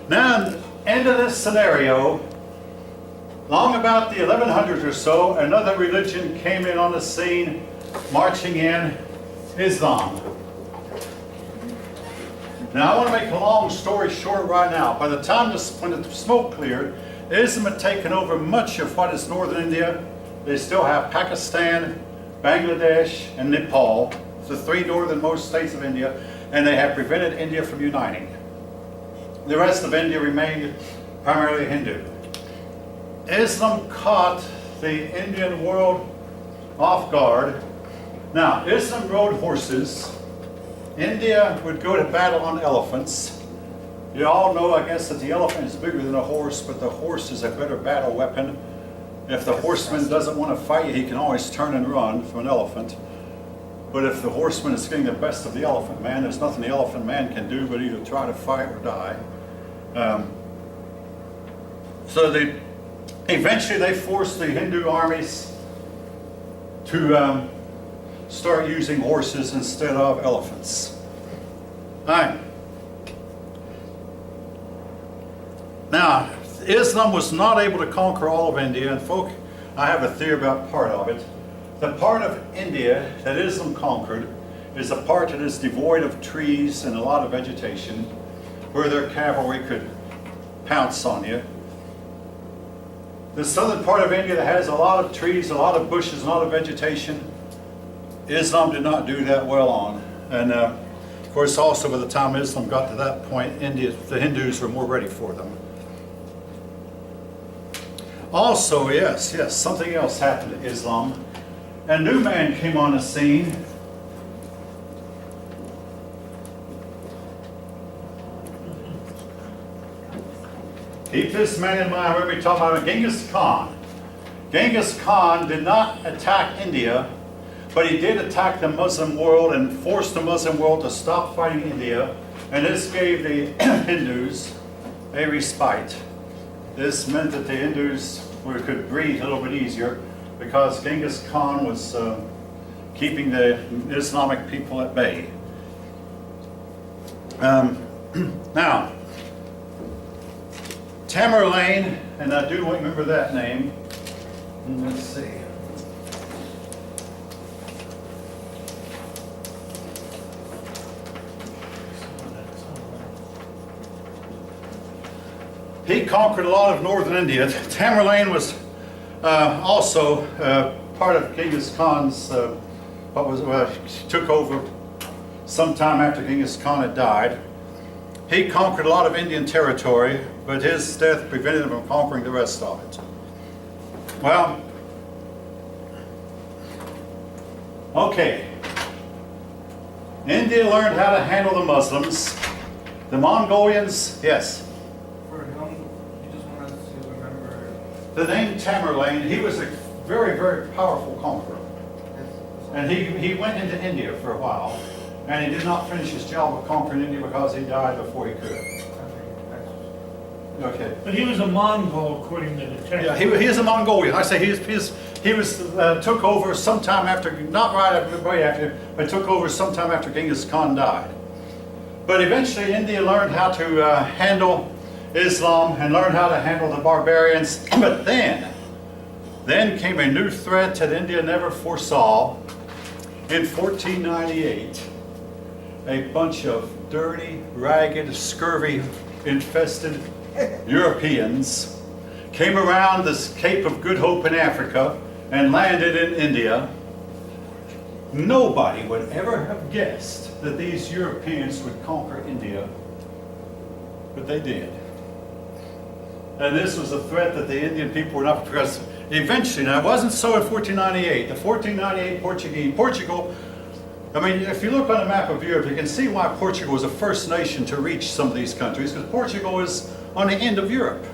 Now, into this scenario, long about the 1100s or so, another religion came in on the scene, marching in, Islam. Now, I want to make a long story short right now. By the time when the smoke cleared, Islam had taken over much of what is northern India. They still have Pakistan, Bangladesh, and Nepal, the three northernmost states of India, and they have prevented India from uniting. The rest of India remained primarily Hindu. Islam caught the Indian world off guard. Now, Islam rode horses. India would go to battle on elephants. You all know, I guess, that the elephant is bigger than a horse, but the horse is a better battle weapon. If the horseman doesn't want to fight you, he can always turn and run from an elephant. But if the horseman is getting the best of the elephant man, there's nothing the elephant man can do but either try to fight or die. Eventually they forced the Hindu armies to start using horses instead of elephants. All right. Now, Islam was not able to conquer all of India, and folk, I have a theory about part of it. The part of India that Islam conquered is a part that is devoid of trees and a lot of vegetation, where their cavalry could pounce on you. The southern part of India that has a lot of trees, a lot of bushes, a lot of vegetation, Islam did not do that well on. And of course, also by the time Islam got to that point, the Hindus were more ready for them. Also, yes, something else happened to Islam. A new man came on the scene. Keep this man in mind. We're going to be talking about Genghis Khan. Genghis Khan did not attack India, but he did attack the Muslim world and forced the Muslim world to stop fighting India. And this gave the Hindus a respite. This meant that the Hindus could breathe a little bit easier because Genghis Khan was keeping the Islamic people at bay. Now, Tamerlane, and I do remember that name. Let's see. He conquered a lot of northern India. Tamerlane was also part of Genghis Khan's, took over sometime after Genghis Khan had died. He conquered a lot of Indian territory, but his death prevented him from conquering the rest of it. Well, okay. India learned how to handle the Muslims. The Mongolians, yes. The name Tamerlane, he was a very, very powerful conqueror. And he went into India for a while, and he did not finish his job of conquering India because he died before he could. Okay. But he was a Mongol, according to the text. Yeah, he is a Mongolian. I say he took over sometime after, not right after, but took over sometime after Genghis Khan died. But eventually India learned how to handle Islam and learned how to handle the barbarians. But then came a new threat that India never foresaw. In 1498, a bunch of dirty, ragged, scurvy-infested Europeans came around this Cape of Good Hope in Africa and landed in India. Nobody would ever have guessed that these Europeans would conquer India, but they did. And this was a threat that the Indian people were not, because eventually, now it wasn't so in 1498. The 1498 Portugal, I mean, if you look on the map of Europe, you can see why Portugal was the first nation to reach some of these countries, because Portugal is on the end of Europe.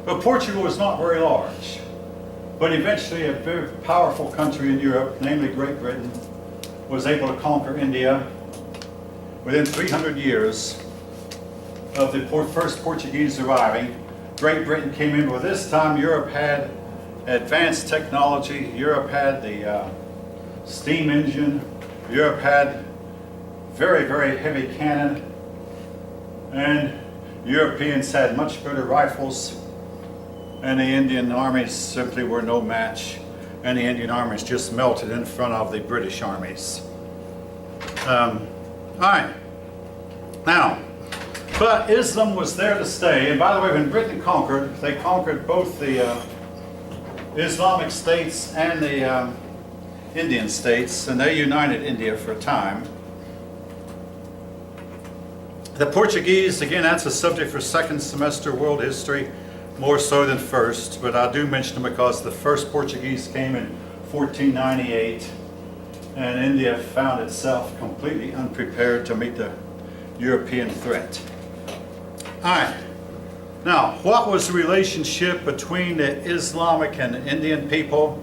But Portugal was not very large. But eventually a very powerful country in Europe, namely Great Britain, was able to conquer India within 300 years of the first Portuguese arriving. Great Britain came in, but this time Europe had advanced technology. Europe had the steam engine. Europe had very, very heavy cannon. And Europeans had much better rifles, and the Indian armies simply were no match, and the Indian armies just melted in front of the British armies. All right. Now, but Islam was there to stay, and by the way, when Britain conquered, they conquered both the Islamic states and the Indian states, and they united India for a time. The Portuguese, again, that's a subject for second semester world history, more so than first, but I do mention them because the first Portuguese came in 1498, and India found itself completely unprepared to meet the European threat. All right. Now, what was the relationship between the Islamic and the Indian people?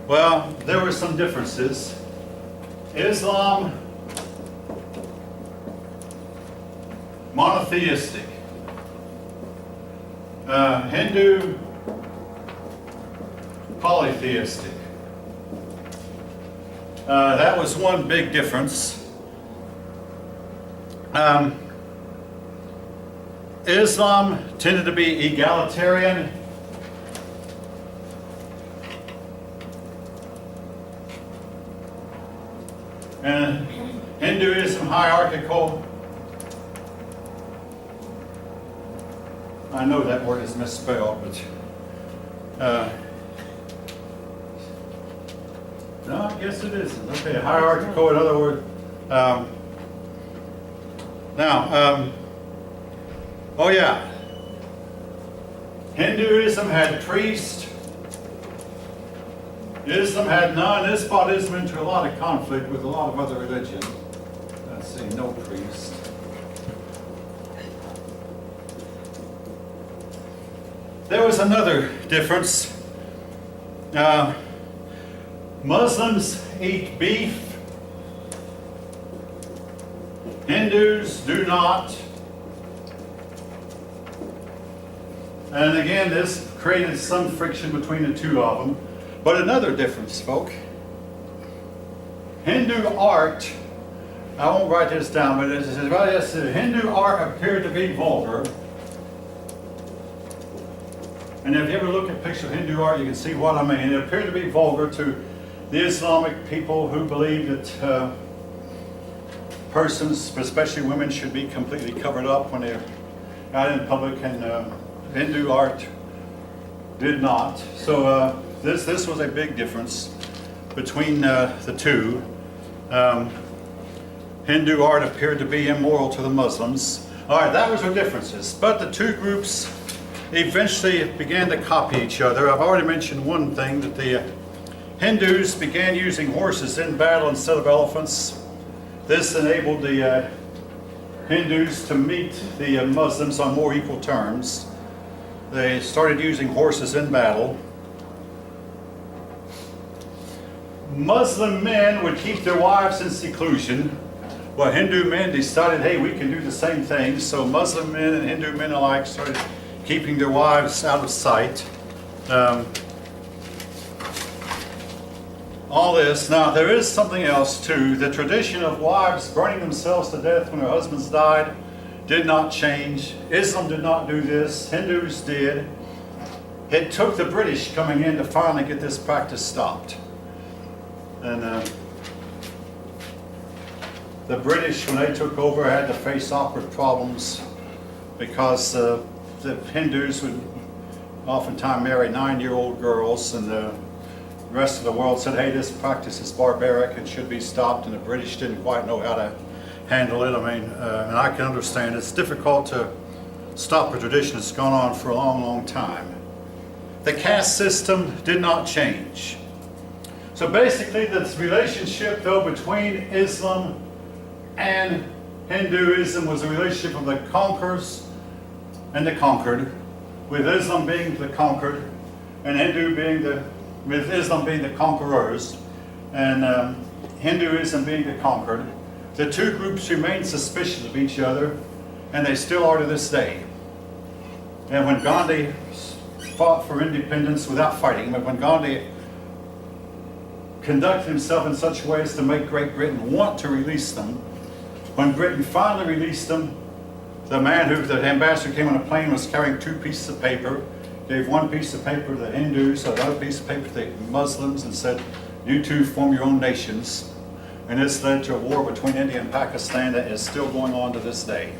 Well, there were some differences. Islam, monotheistic. Hindu, polytheistic. That was one big difference. Islam tended to be egalitarian. And Hinduism hierarchical. I know that word is misspelled, but no, I guess it isn't. Okay, hierarchical, in other words. Oh yeah, Hinduism had priests. Islam had none. This brought Islam into a lot of conflict with a lot of other religions. Let's see, no priest. There was another difference. Muslims eat beef. Hindus do not. And again, this created some friction between the two of them. But another difference, folk. Hindu art, I won't write this down, but it says, Hindu art appeared to be vulgar. And if you ever look at pictures of Hindu art, you can see what I mean. It appeared to be vulgar to the Islamic people who believe that persons, especially women, should be completely covered up when they're out in public, and Hindu art did not. So this was a big difference between the two. Hindu art appeared to be immoral to the Muslims. All right, that was their differences. But the two groups eventually began to copy each other. I've already mentioned one thing, that the Hindus began using horses in battle instead of elephants. This enabled the Hindus to meet the Muslims on more equal terms. They started using horses in battle. Muslim men would keep their wives in seclusion, while Hindu men decided, hey, we can do the same thing. So Muslim men and Hindu men alike started keeping their wives out of sight. All this. Now, there is something else too. The tradition of wives burning themselves to death when their husbands died did not change. Islam did not do this. Hindus did. It took the British coming in to finally get this practice stopped. And the British, when they took over, had to face awkward problems because the Hindus would oftentimes marry 9-year-old girls, and the rest of the world said, hey, this practice is barbaric, it should be stopped, and the British didn't quite know how to handle it. I mean, and I can understand it's difficult to stop a tradition that's gone on for a long, long time. The caste system did not change. So basically, this relationship, though, between Islam and Hinduism was a relationship of the conquerors and the conquered, with Islam being the conquered, and with Islam being the conquerors, and Hinduism being the conquered. The two groups remained suspicious of each other, and they still are to this day. And when Gandhi fought for independence without fighting, but when Gandhi conducted himself in such ways to make Great Britain want to release them, when Britain finally released them, the ambassador came on a plane was carrying 2 pieces of paper, gave 1 piece of paper to the Hindus, another piece of paper to the Muslims, and said, you two form your own nations. And this led to a war between India and Pakistan that is still going on to this day.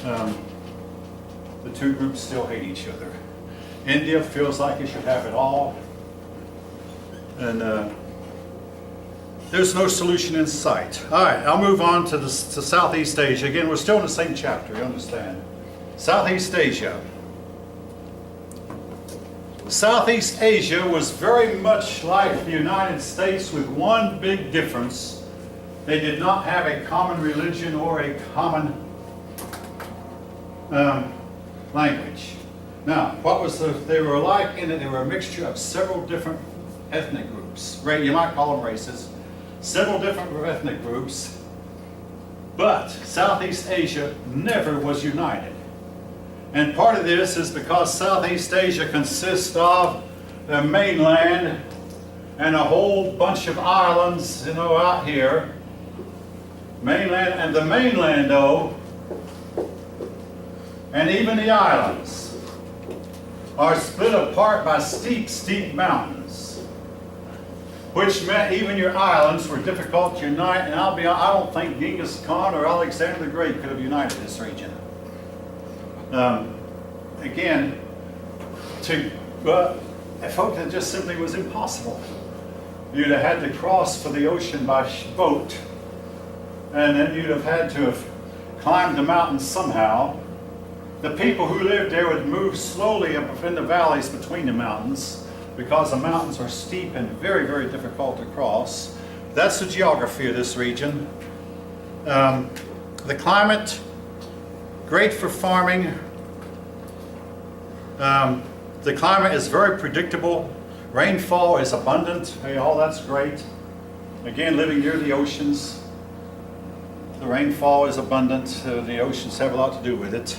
The 2 groups still hate each other. India feels like it should have it all, and there's no solution in sight. All right, I'll move on to Southeast Asia. Again, we're still in the same chapter, you understand. Southeast Asia. Southeast Asia was very much like the United States with one big difference. They did not have a common religion or a common language. Now, they were alike in that they were a mixture of several different ethnic groups. You might call them races. Several different ethnic groups. But Southeast Asia never was united. And part of this is because Southeast Asia consists of the mainland and a whole bunch of islands, out here. Mainland, and the mainland, though, and even the islands, are split apart by steep, steep mountains, which meant even your islands were difficult to unite. And I don't think Genghis Khan or Alexander the Great could have united this region. Again, folks, it just simply was impossible. You'd have had to cross for the ocean by boat, and then you'd have had to have climbed the mountains somehow. The people who lived there would move slowly up in the valleys between the mountains because the mountains are steep and very, very difficult to cross. That's the geography of this region. The climate, great for farming. The climate is very predictable. Rainfall is abundant. Hey, all that's great. Again, living near the oceans, the rainfall is abundant. The oceans have a lot to do with it.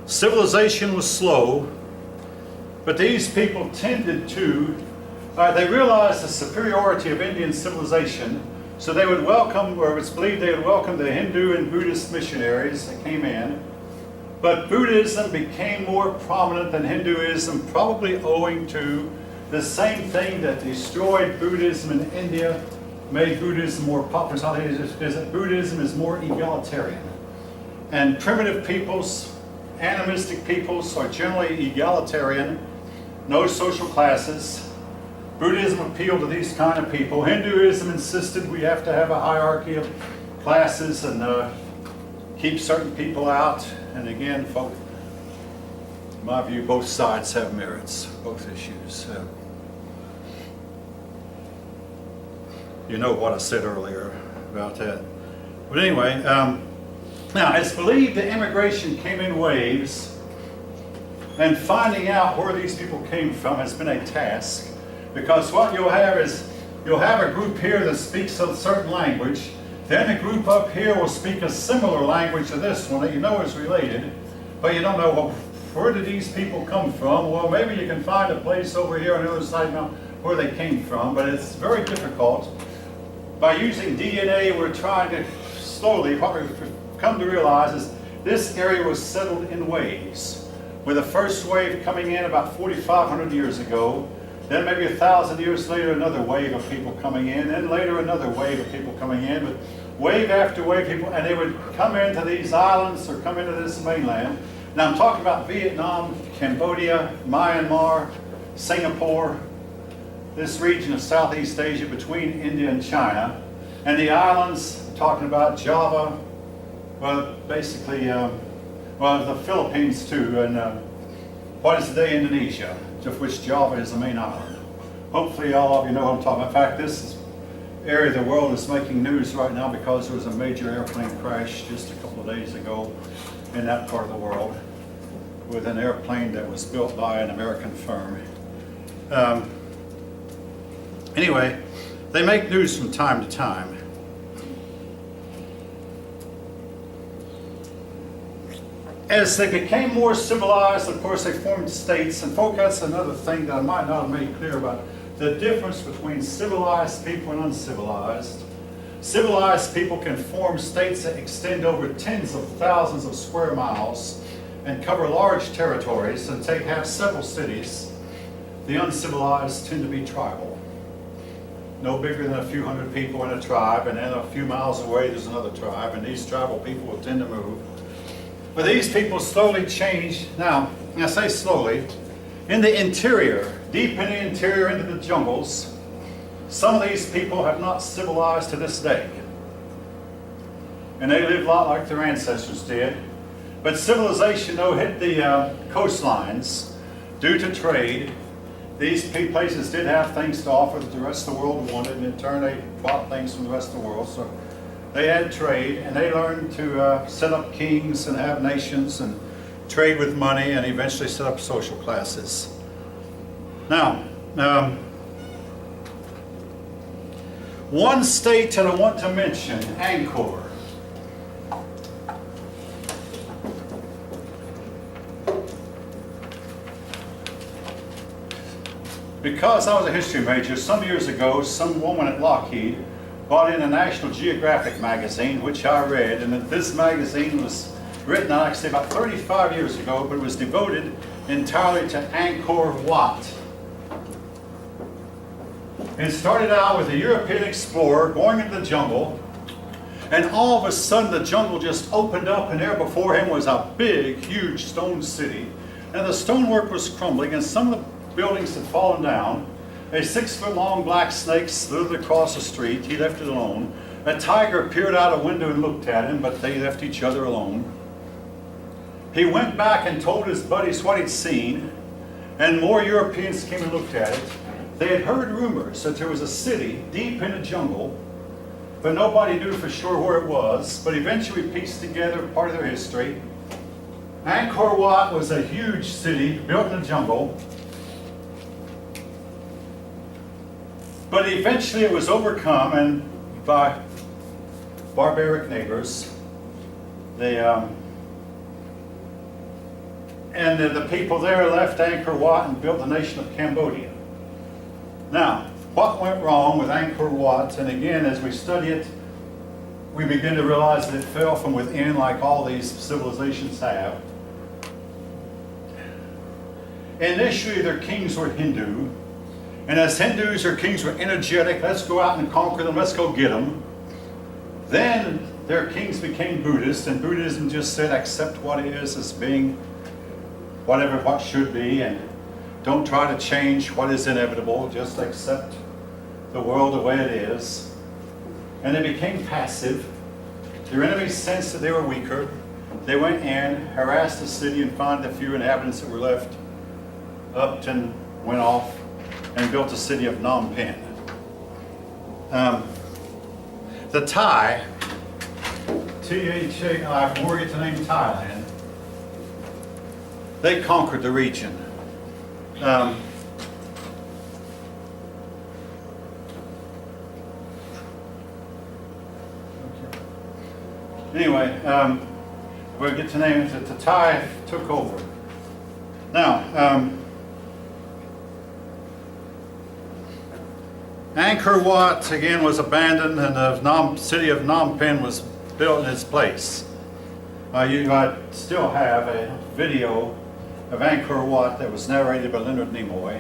Civilization was slow, but these people tended to, they realized the superiority of Indian civilization, so they would welcome, or it's believed they would welcome the Hindu and Buddhist missionaries that came in. But Buddhism became more prominent than Hinduism, probably owing to the same thing that destroyed Buddhism in India, made Buddhism more popular, is that Buddhism is more egalitarian. And primitive peoples, animistic peoples are generally egalitarian, no social classes. Buddhism appealed to these kind of people. Hinduism insisted we have to have a hierarchy of classes and keep certain people out. And again, folks, in my view, both sides have merits, both issues. You know what I said earlier about that. But anyway, now it's believed that immigration came in waves, and finding out where these people came from has been a task, because what you'll have is, you'll have a group here that speaks a certain language, then a group up here will speak a similar language to this one that you know is related, but you don't know, well, where did these people come from? Well, maybe you can find a place over here on the other side now where they came from, but it's very difficult. By using DNA, we're trying to slowly, what we've come to realize is this area was settled in waves, with the first wave coming in about 4,500 years ago, then maybe 1,000 years later another wave of people coming in, then later another wave of people coming in, but wave after wave people, and they would come into these islands or come into this mainland. Now I'm talking about Vietnam, Cambodia, Myanmar, Singapore, this region of Southeast Asia between India and China, and the islands, I'm talking about Java, well, basically, the Philippines too, and what is today Indonesia, of which Java is the main island. Hopefully all of you know what I'm talking about. In fact, this area of the world is making news right now because there was a major airplane crash just a couple of days ago in that part of the world with an airplane that was built by an American firm. Anyway, they make news from time to time. As they became more civilized, of course, they formed states. And folks, that's another thing that I might not have made clear about the difference between civilized people and uncivilized. Civilized people can form states that extend over tens of thousands of square miles and cover large territories and have several cities. The uncivilized tend to be tribal. No bigger than a few hundred people in a tribe, and then a few miles away there's another tribe, and these tribal people will tend to move. But these people slowly change. Now, I say slowly, in the interior, deep in the interior into the jungles, some of these people have not civilized to this day. And they live a lot like their ancestors did. But civilization, though, hit the coastlines due to trade. These places did have things to offer that the rest of the world wanted, and in turn they bought things from the rest of the world. So they had trade, and they learned to set up kings and have nations and trade with money, and eventually set up social classes. Now, one state that I want to mention, Angkor. Because I was a history major, some years ago, some woman at Lockheed bought in a National Geographic magazine, which I read, and this magazine was written, I'd say, about 35 years ago, but it was devoted entirely to Angkor Wat. It started out with a European explorer going into the jungle, and all of a sudden the jungle just opened up, and there before him was a big, huge stone city. And the stonework was crumbling, and some of the buildings had fallen down. A 6-foot-long black snake slithered across the street. He left it alone. A tiger peered out a window and looked at him, but they left each other alone. He went back and told his buddies what he'd seen, and more Europeans came and looked at it. They had heard rumors that there was a city deep in the jungle, but nobody knew for sure where it was. But eventually we pieced together part of their history. Angkor Wat was a huge city built in the jungle, but eventually it was overcome and by barbaric neighbors. The people there left Angkor Wat and built the nation of Cambodia. Now, what went wrong with Angkor Wat? And again, as we study it, we begin to realize that it fell from within, like all these civilizations have. Initially, their kings were Hindu. And as Hindus, their kings were energetic. Let's go out and conquer them. Let's go get them. Then their kings became Buddhist, and Buddhism just said accept what it is as being whatever what should be, and don't try to change what is inevitable. Just accept the world the way it is. And they became passive. Their enemies sensed that they were weaker. They went in, harassed the city, and found the few inhabitants that were left, upped and went off, and built the city of Phnom Penh. The Thai, T-H-A-I, from where we get the name Thailand, they conquered the region. Anyway, we'll get the name that the Thai took over. Now, Angkor Wat, again, was abandoned, and the city of Phnom Penh was built in its place. I still have a video of Angkor Wat that was narrated by Leonard Nimoy,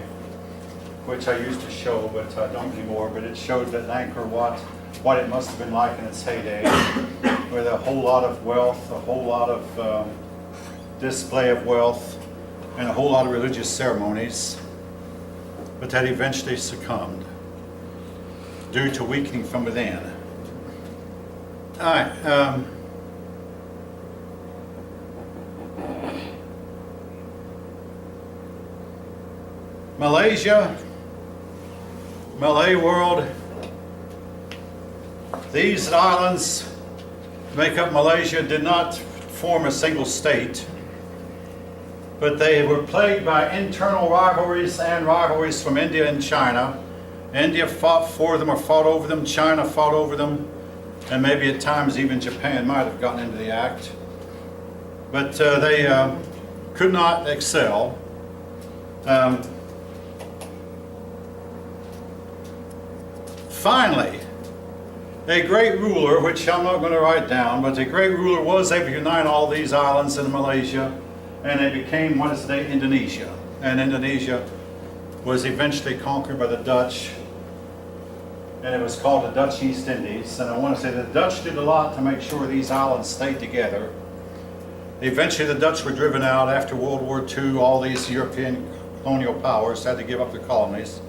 which I used to show, but I don't anymore. But it showed that Angkor Wat, what it must have been like in its heyday, with a whole lot of wealth, a whole lot of display of wealth, and a whole lot of religious ceremonies, but that eventually succumbed due to weakening from within. All right. Malaysia, Malay world, these islands make up Malaysia did not form a single state, but they were plagued by internal rivalries and rivalries from India and China. India fought for them or fought over them, China fought over them, and maybe at times even Japan might have gotten into the act. But they could not excel. finally, a great ruler, which I'm not going to write down, but a great ruler was able to unite all these islands in Malaysia, and they became what is today Indonesia. And Indonesia was eventually conquered by the Dutch, and it was called the Dutch East Indies. And I want to say the Dutch did a lot to make sure these islands stayed together. Eventually the Dutch were driven out after World War II. All these European colonial powers had to give up their colonies.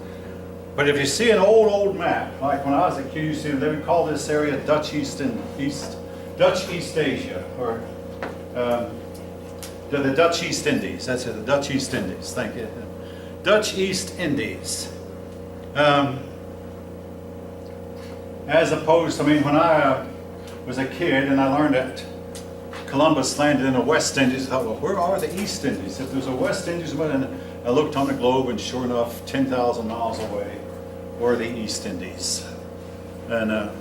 But if you see an old map, like when I was a kid, you see they would call this area Dutch East Asia, or the Dutch East Indies. That's it, the Dutch East Indies. Thank you. Dutch East Indies. As opposed, I mean, when I was a kid and I learned that Columbus landed in the West Indies, I thought, well, where are the East Indies? If there's a West Indies, and I looked on the globe, and sure enough, 10,000 miles away were the East Indies. And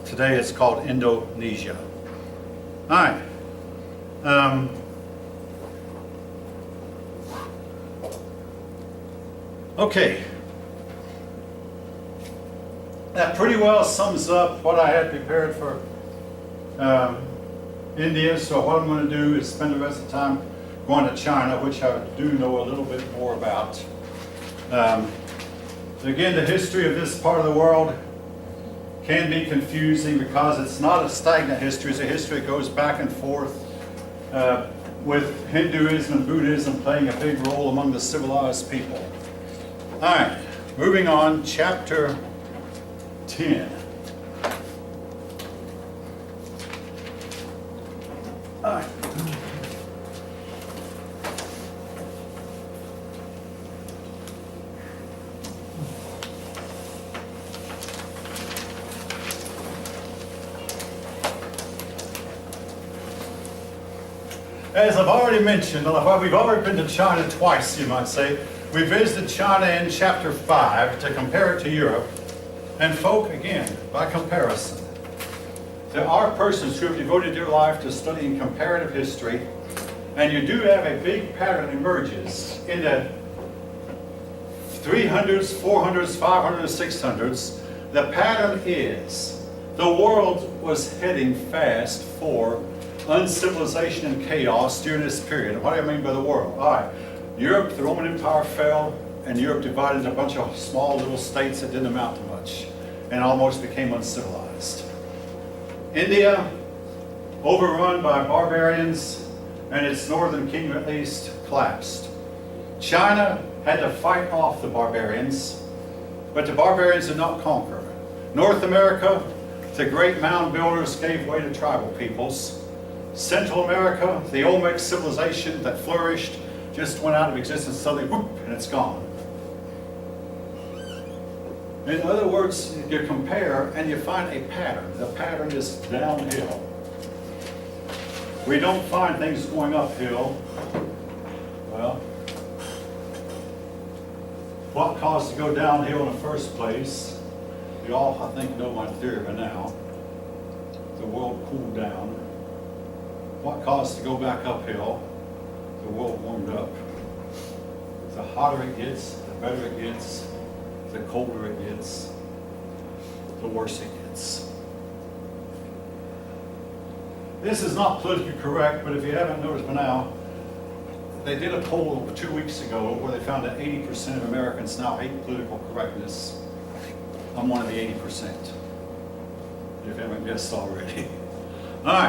today it's called Indonesia. All right. Okay. That pretty well sums up what I had prepared for India. So what I'm going to do is spend the rest of the time going to China, which I do know a little bit more about. Again, the history of this part of the world can be confusing because it's not a stagnant history. It's a history that goes back and forth with Hinduism and Buddhism playing a big role among the civilized people. All right, moving on, chapter 10. All right. As I've already mentioned, well, we've already been to China twice, you might say. We visited China in chapter 5 to compare it to Europe. And folk, again, by comparison, there are persons who have devoted their life to studying comparative history, and you do have a big pattern emerges in the 300s, 400s, 500s, 600s. The pattern is the world was heading fast for uncivilization and chaos during this period. What do I mean by the world? All right, Europe, the Roman Empire fell, and Europe divided into a bunch of small little states that didn't amount to much, and almost became uncivilized. India, overrun by barbarians, and its northern kingdom at least, collapsed. China had to fight off the barbarians, but the barbarians did not conquer. North America, the great mound builders gave way to tribal peoples. Central America, the Olmec civilization that flourished, just went out of existence suddenly, whoop, and it's gone. In other words, you compare and you find a pattern. The pattern is downhill. We don't find things going uphill. Well, what caused it to go downhill in the first place? You all, I think, know my theory by now. The world cooled down. What caused it to go back uphill? The world warmed up. The hotter it gets, the better it gets. The colder it gets, the worse it gets. This is not politically correct, but if you haven't noticed by now, they did a poll 2 weeks ago where they found that 80% of Americans now hate political correctness. I'm one of the 80%, if you haven't guessed already. All right.